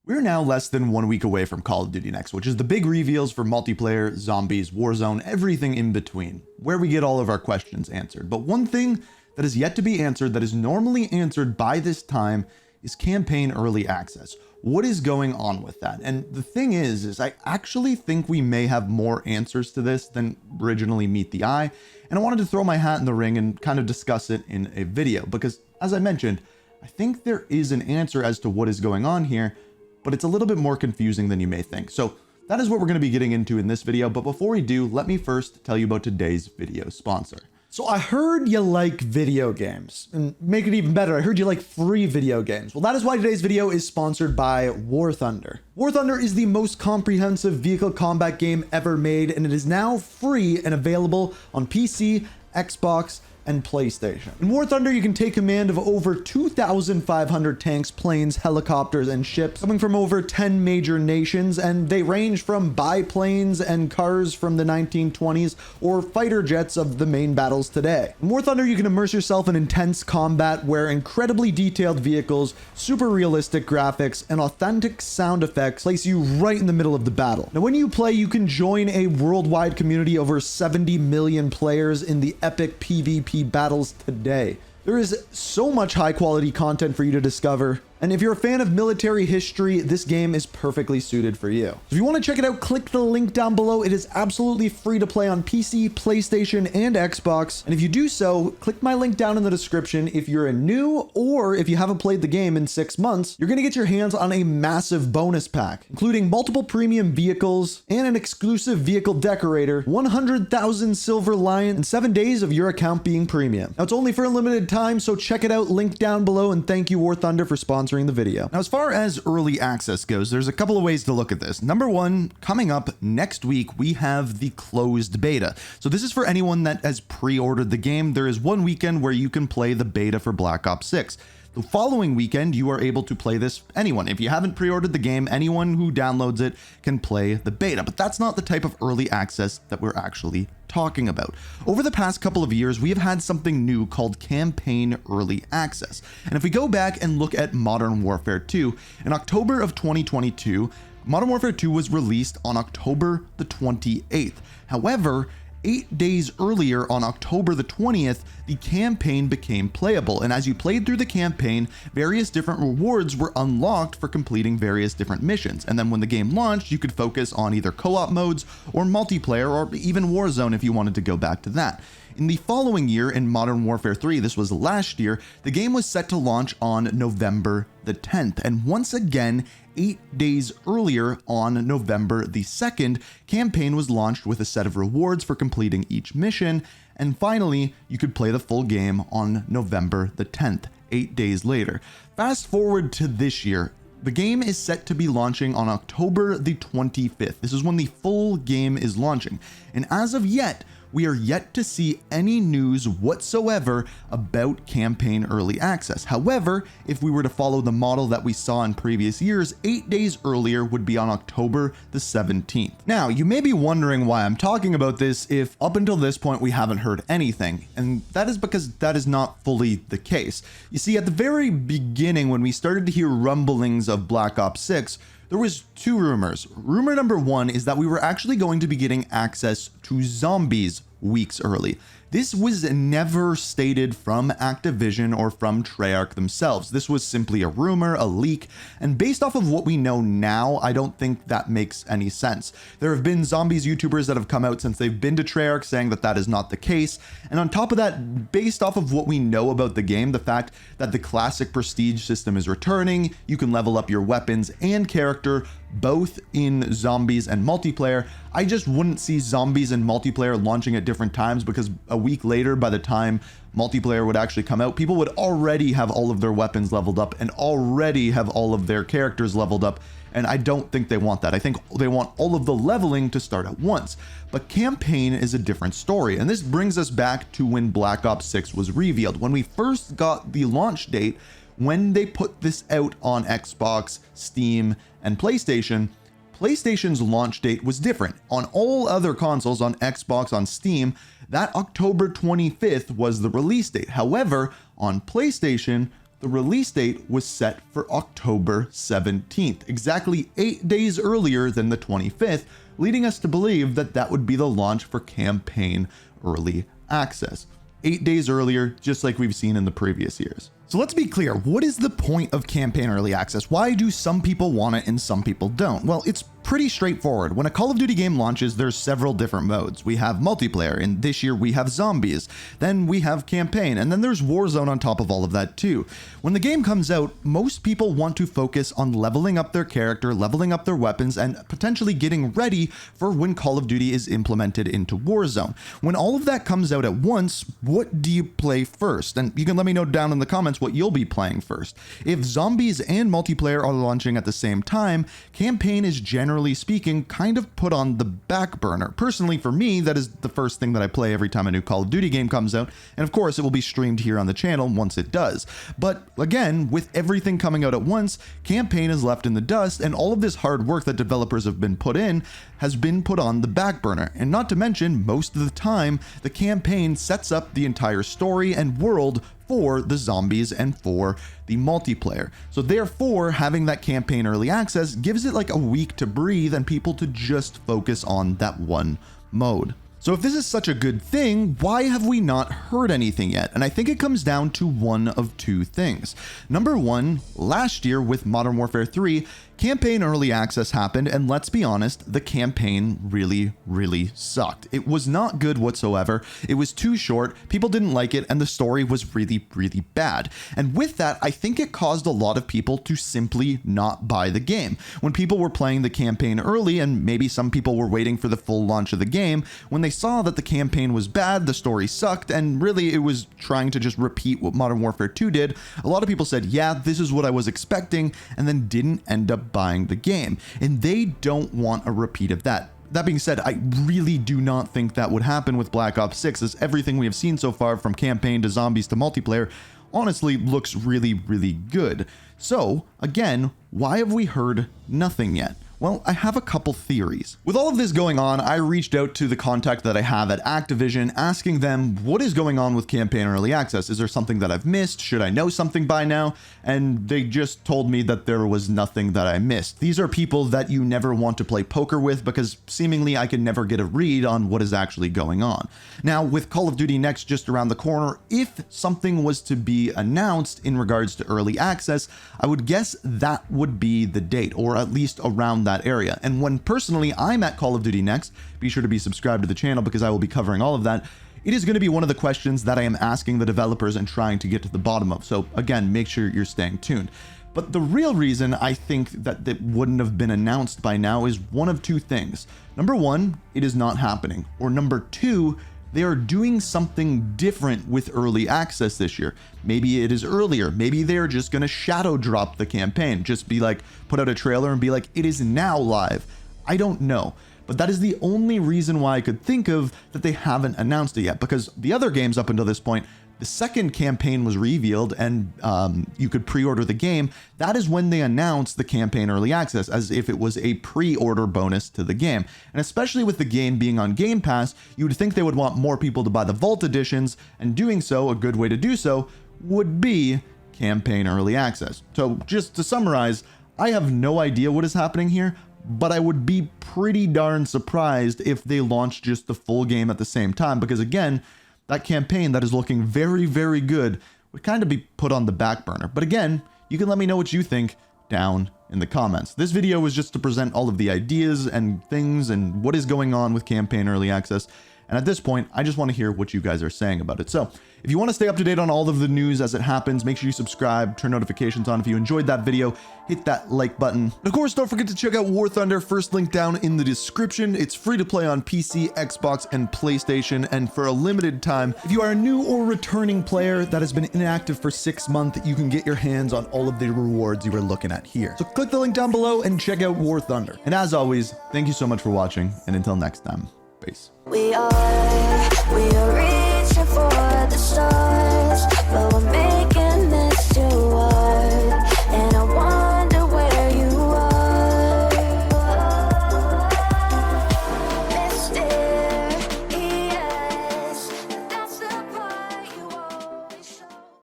We're now less than 1 week away from Call of Duty Next, which is the big reveals for multiplayer, zombies, Warzone, everything in between, where we get all of our questions answered. But one thing that is yet to be answered, that is normally answered by this time, is campaign early access. What is going on with that? And the thing is I actually think we may have more answers to this than originally meet the eye. And I wanted to throw my hat in the ring and kind of discuss it in a video, because as I mentioned, I think there is an answer as to what is going on here, but it's a little bit more confusing than you may think. So that is what we're going to be getting into in this video. But before we do, let me first tell you about today's video sponsor. So I heard you like video games, and make it even better, I heard you like free video games. Well, that is why today's video is sponsored by War Thunder. War Thunder is the most comprehensive vehicle combat game ever made, and it is now free and available on PC, Xbox, and PlayStation. In War Thunder, you can take command of over 2,500 tanks, planes, helicopters, and ships coming from over 10 major nations, and they range from biplanes and cars from the 1920s or fighter jets of the main battles today. In War Thunder, you can immerse yourself in intense combat where incredibly detailed vehicles, super realistic graphics, and authentic sound effects place you right in the middle of the battle. Now, when you play, you can join a worldwide community of over 70 million players in the epic PvP battles today. There is so much high quality content for you to discover. And if you're a fan of military history, this game is perfectly suited for you. If you want to check it out, click the link down below. It is absolutely free to play on PC, PlayStation, and Xbox. And if you do so, click my link down in the description. If you're a new or if you haven't played the game in 6 months, you're going to get your hands on a massive bonus pack, including multiple premium vehicles and an exclusive vehicle decorator, 100,000 silver lion, and 7 days of your account being premium. Now, it's only for a limited time, so check it out, link down below, and thank you War Thunder for sponsoring the video. Now, as far as early access goes, there's a couple of ways to look at this. Number one, coming up next week, we have the closed beta. So this is for anyone that has pre-ordered the game. There is one weekend where you can play the beta for Black Ops 6. The following weekend, you are able to play this. Anyone, if you haven't pre-ordered the game, anyone who downloads it can play the beta, but that's not the type of early access that we're actually talking about. Over the past couple of years, we have had something new called campaign early access. And if we go back and look at Modern Warfare 2, in October of 2022, Modern Warfare 2 was released on October the 28th. However, 8 days earlier, on October the 20th, the campaign became playable, and as you played through the campaign, various different rewards were unlocked for completing various different missions. And then when the game launched, you could focus on either co-op modes or multiplayer, or even Warzone if you wanted to go back to that. In the following year, in Modern Warfare 3, this was last year, the game was set to launch on November the 10th, and once again, 8 days earlier, on November the 2nd, campaign was launched with a set of rewards for completing each mission, and finally, you could play the full game on November the 10th, 8 days later. Fast forward to this year. The game is set to be launching on October the 25th. This is when the full game is launching, and as of yet, we are yet to see any news whatsoever about campaign early access. However, if we were to follow the model that we saw in previous years, 8 days earlier would be on October the 17th. Now, you may be wondering why I'm talking about this if up until this point we haven't heard anything, and that is because that is not fully the case. You see, at the very beginning, when we started to hear rumblings of Black Ops 6, there was two rumors. Rumor number one is that we were actually going to be getting access to zombies weeks early. This was never stated from Activision or from Treyarch themselves. This was simply a rumor, a leak, and based off of what we know now, I don't think that makes any sense. There have been zombies YouTubers that have come out since they've been to Treyarch saying that that is not the case, and on top of that, based off of what we know about the game, the fact that the classic prestige system is returning, you can level up your weapons and character both in zombies and multiplayer, I just wouldn't see zombies and multiplayer launching at different times, because a week later, by the time multiplayer would actually come out, people would already have all of their weapons leveled up and already have all of their characters leveled up, and I don't think they want that. I think they want all of the leveling to start at once. But campaign is a different story, and this brings us back to when Black Ops 6 was revealed. When we first got the launch date, when they put this out on Xbox, Steam, and PlayStation, PlayStation's launch date was different. On all other consoles, on Xbox, on Steam, that October 25th was the release date. However, on PlayStation, the release date was set for October 17th, exactly 8 days earlier than the 25th, leading us to believe that that would be the launch for campaign early access. 8 days earlier, just like we've seen in the previous years. So let's be clear, what is the point of campaign early access? Why do some people want it and some people don't? Well, it's pretty straightforward. When a Call of Duty game launches, there's several different modes. We have multiplayer, and this year we have zombies. Then we have campaign, and then there's Warzone on top of all of that too. When the game comes out, most people want to focus on leveling up their character, leveling up their weapons, and potentially getting ready for when Call of Duty is implemented into Warzone. When all of that comes out at once, what do you play first? And you can let me know down in the comments what you'll be playing first. If zombies and multiplayer are launching at the same time, campaign is generally speaking kind of put on the back burner. Personally, for me, that is the first thing that I play every time a new Call of Duty game comes out, and of course it will be streamed here on the channel once it does. But again, with everything coming out at once, campaign is left in the dust, and all of this hard work that developers have been put in has been put on the back burner. And not to mention, most of the time, the campaign sets up the entire story and world for the zombies and for the multiplayer. So therefore, having that campaign early access gives it like a week to breathe and people to just focus on that one mode. So if this is such a good thing, why have we not heard anything yet? And I think it comes down to one of two things. Number one, last year with Modern Warfare 3, campaign early access happened, and let's be honest, the campaign really sucked. It was not good whatsoever. It was too short, people didn't like it, and the story was really bad. And with that, I think it caused a lot of people to simply not buy the game. When people were playing the campaign early, and maybe some people were waiting for the full launch of the game, when they saw that the campaign was bad, the story sucked, and really it was trying to just repeat what Modern Warfare 2 did, a lot of people said, yeah, this is what I was expecting, and then didn't end up buying the game, and they don't want a repeat of that. That being said, I really do not think that would happen with Black Ops 6, as everything we have seen so far from campaign to zombies to multiplayer honestly looks really good. So again, why have we heard nothing yet? Well, I have a couple theories. With all of this going on, I reached out to the contact that I have at Activision, asking them what is going on with campaign early access. Is there something that I've missed? Should I know something by now? And they just told me that there was nothing that I missed. These are people that you never want to play poker with because seemingly I can never get a read on what is actually going on. Now, with Call of Duty Next just around the corner, if something was to be announced in regards to early access, I would guess that would be the date, or at least around that area. And when personally I'm at Call of Duty Next, be sure to be subscribed to the channel because I will be covering all of that. It is going to be one of the questions that I am asking the developers and trying to get to the bottom of. So again, make sure you're staying tuned. But the real reason I think that it wouldn't have been announced by now is one of two things. Number one, it is not happening. Or number two, they are doing something different with early access this year. Maybe it is earlier. Maybe they're just going to shadow drop the campaign. Just be like, put out a trailer and be like, it is now live. I don't know. But that is the only reason why I could think of that they haven't announced it yet. Because the other games up until this point, the second campaign was revealed and you could pre-order the game. That is when they announced the campaign early access, as if it was a pre-order bonus to the game. And especially with the game being on Game Pass, you would think they would want more people to buy the Vault editions, and doing so, a good way to do so, would be campaign early access. So just to summarize, I have no idea what is happening here, but I would be pretty darn surprised if they launched just the full game at the same time, because again, that campaign that is looking very good would kind of be put on the back burner. But again, you can let me know what you think down in the comments. This video was just to present all of the ideas and things and what is going on with campaign early access. And at this point, I just want to hear what you guys are saying about it. So if you want to stay up to date on all of the news as it happens, make sure you subscribe, turn notifications on. If you enjoyed that video, hit that like button. And of course, don't forget to check out War Thunder, first link down in the description. It's free to play on PC, Xbox, and PlayStation. And for a limited time, if you are a new or returning player that has been inactive for 6 months, you can get your hands on all of the rewards you were looking at here. So click the link down below and check out War Thunder. And as always, thank you so much for watching. And until next time, peace. We are reaching for the stars, but we're